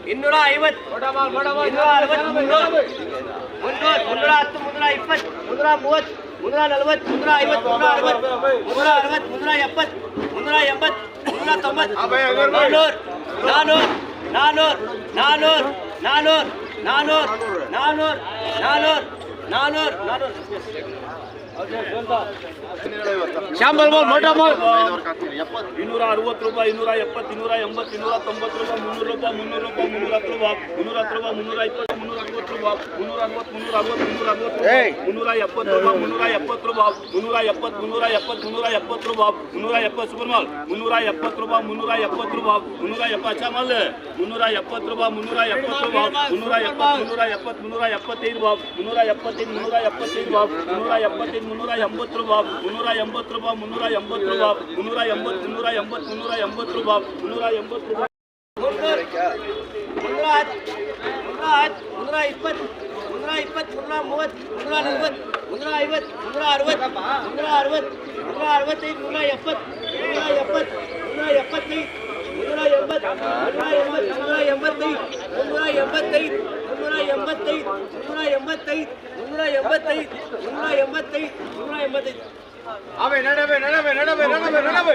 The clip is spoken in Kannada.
250 260 300 310 320 330 340 350 360 370 380 390 400 ಶಾಂಬಲ್ ಮಾಲ್ ಮೋಟಾ ಮಾಲ್ 260 ರೂಪಾಯಿ 270 280 290 ರೂಪಾಯಿ 300 ರೂಪಾಯಿ 310 ರೂಪಾಯಿ 310 ರೂಪಾಯಿ 320 360 ರೂಪಾಯಿ 360 370 ರೂಪಾಯಿ 370 ರೂಪಾಯಿ 370 ಸೂಪರ್ ಮಾಲ್ 370 ರೂಪಾಯಿ 370 ರೂಪಾಯಿ 370 ಅಚ್ಚಾ ಮಾಲ್ 370 ರೂಪಾಯಿ 370 ರೂಪಾಯಿ 370 375 ರೂಪಾಯಿ 375 380 ರೂಪಾಯಿ 380 380 ರೂಪಾಯಿ 380 ರೂಪಾಯಿ 380 ರೂಪಾಯಿ 380 ರೂಪಾಯಿ 380 ರೂಪಾಯಿ 185